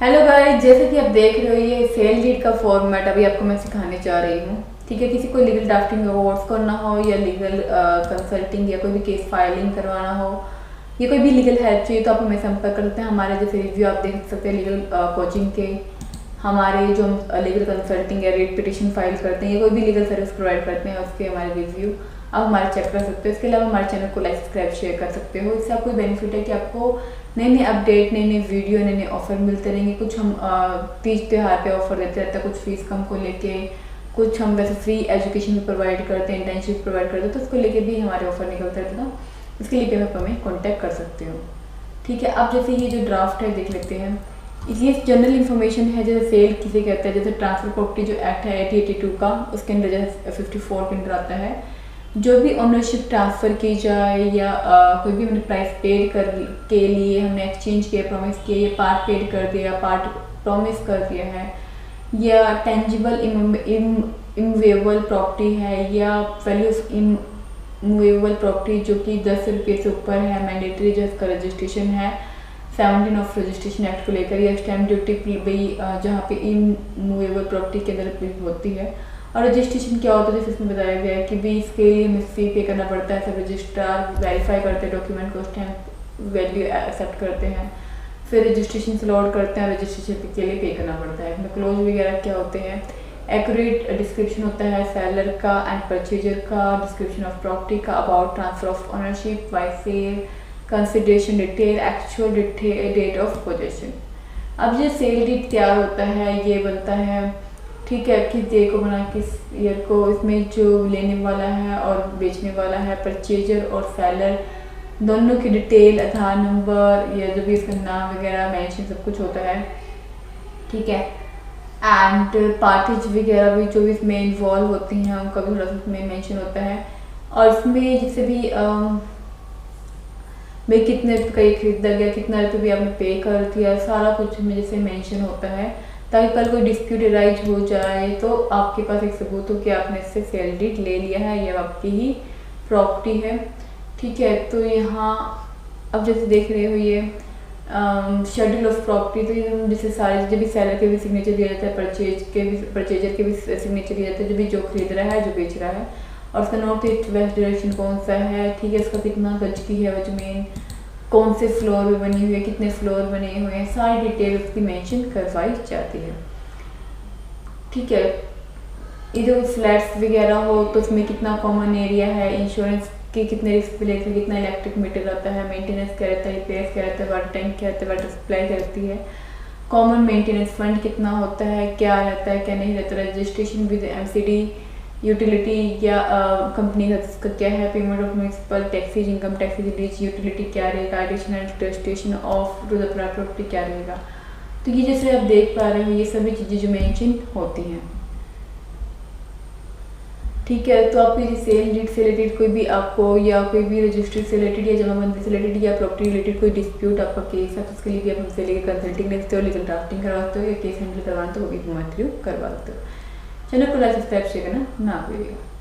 Hello guys, जैसे कि आप देख रहे हो ये सेल डीड का फॉर्मेट अभी आपको मैं सिखाने जा रही हूँ। ठीक है, किसी को लीगल ड्राफ्टिंग अवार्ड्स करना हो या लीगल कंसल्टिंग या कोई भी केस फाइलिंग करवाना हो या कोई भी लीगल हेल्प चाहिए तो आप हमें संपर्क कर सकते हैं। हमारे जैसे रिव्यू आप देख सकते हैं लीगल कोचिंग के, हमारे जो हम लीगल कंसल्टिंग या रेट पिटिशन फाइल करते हैं या कोई भी लीगल सर्विस प्रोवाइड करते हैं उसके हमारे रिव्यू आप हमारे चेक कर सकते हो। इसके अलावा हमारे चैनल को लाइक सब्सक्राइब शेयर कर सकते हो। इससे आपको बेनिफिट है कि आपको नई नई अपडेट, नई नई वीडियो, नए नए ऑफर मिलते रहेंगे। कुछ हम तीज त्योहार पे ऑफर देते रहते हैं, कुछ फीस कम को लेके, कुछ हम वैसे फ्री एजुकेशन भी प्रोवाइड करते हैं, इंटर्नशिप प्रोवाइड करते हैं, तो उसको लेके भी हमारे ऑफर निकलते रहते हैं। तो इसके लिए भी आप हमें कॉन्टैक्ट कर सकते हो। ठीक है, अब जैसे ये जो ड्राफ्ट है देख लेते हैं। ये जनरल इन्फॉर्मेशन है, जैसे सेल किसे कहते हैं, जैसे ट्रांसफर प्रॉपर्टी जो एक्ट है 1882 का, उसके अंदर जैसे 54 के अंदर आता है। जो भी ओनरशिप ट्रांसफ़र की जाए या कोई भी हमने प्राइस पेड कर के लिए हमने एक्सचेंज किया, प्रॉमिस किया, या पार्ट पेड कर दिया, पार्ट प्रॉमिस कर दिया है, या टेंजिबल इमूवेबल प्रॉपर्टी है, या वैल्यू ऑफ इमूवेबल प्रॉपर्टी जो कि 10 रुपये से ऊपर है, मैंडेटरी जो इसका रजिस्ट्रेशन है 17 ऑफ रजिस्ट्रेशन एक्ट को लेकर, या स्टैम्प ड्यूटी भी जहाँ पे इमूवेबल प्रॉपर्टी के अंदर भी होती है। और रजिस्ट्रेशन क्या होता है, जैसे इसमें बताया गया है कि भी इसके लिए हमें फी पे करना पड़ता है। सब रजिस्ट्रार वेरीफाई करते हैं डॉक्यूमेंट को, स्टैम्प वैल्यू एक्सेप्ट करते हैं, फिर रजिस्ट्रेशन से लॉड करते हैं, रजिस्ट्रेशन के लिए पे करना पड़ता है। इसमें क्लोज वगैरह क्या होते हैं, एक्यूरेट डिस्क्रिप्शन होता है सेलर का एंड परचेजर का, डिस्क्रिप्शन ऑफ प्रॉपर्टी का, about transfer of ownership by sale, consideration detail, actual date of possession. अब ये सेल डीड तैयार होता है, ये बनता है ठीक है किस डे को बना, किस ईयर को। इसमें जो लेने वाला है और बेचने वाला है, परचेजर और सेलर दोनों की डिटेल, आधार नंबर या जो भी इसका नाम वगैरह मेंशन सब कुछ होता है। ठीक है, एंड पार्टीज वगैरह भी जो भी इसमें इन्वॉल्व होती हैं उनका भी थोड़ा सा इसमें मेंशन होता है। और इसमें जैसे भी भाई कितने रुपये का ये खरीदा गया, कितना रुपये भी आपने पे कर दिया, सारा कुछ में जैसे मेंशन होता है, ताकि कल कोई डिस्प्यूट राइज हो जाए तो आपके पास एक सबूत हो कि आपने इससे सेल डीड ले लिया है, ये आपकी ही प्रॉपर्टी है। ठीक है, तो यहाँ अब जैसे देख रहे हो ये शेड्यूल ऑफ प्रॉपर्टी, तो ये जैसे सारे जो भी सेलर के भी सिग्नेचर दिया जाता है, परचेजर के भी सिग्नेचर दिया जाता है, जो भी जो खरीद रहा है, जो बेच रहा है, और उसका नॉर्थ ईस्ट वेस्ट डायरेक्शन कौन सा है। ठीक है, इसका कितना गज की है वो ज़मीन, कौन से फ्लोर में बनी हुई है, कितने फ्लोर बने हुए हैं, सारी डिटेल उसकी मेंशन करवाई जाती है। ठीक है, इधर फ्लैट्स वगैरह हो तो उसमें कितना कॉमन एरिया है, इंश्योरेंस के कितने रिस्क लेते हैं, कितना इलेक्ट्रिक मीटर आता है, मेंटेनेंस क्या रहता है, रिपेयर्स क्या रहता है, वाटर टैंक क्या रहता है, वाटर सप्लाई क्या रहती है, कॉमन मेंटेनेंस फंड कितना होता है, क्या रहता है क्या नहीं रहता, रजिस्ट्रेशन विद एमसीडी यूटिलिटी या कंपनी का क्या है, payment of municipal taxes, income taxes, lease utility क्या रहेगा, additional registration of to the property क्या रहेगा। तो ये जैसे आप देख पा रहे हो ये सभी चीज़ें जो मेंशन होती हैं। ठीक है, तो आपकी सेल डीड से रिलेटेड कोई भी आपको या कोई भी रजिस्ट्री से रिलेटेड या जमाबंदी से रिलेटेड या प्रॉपर्टी रिलेटेड कोई डिस्प्यूट आपका केस है तो उसके लिए भी आप हमसे लेकर कंसल्टिंग ले सकते हो, लीगल ड्राफ्टिंग करवाते हो या केस हैंडल करवाते हो वो भी हमारे थ्रू करवा सकते हो। चैनल को लाइक सब्सक्राइब शेयर करना ना भूलिएगा।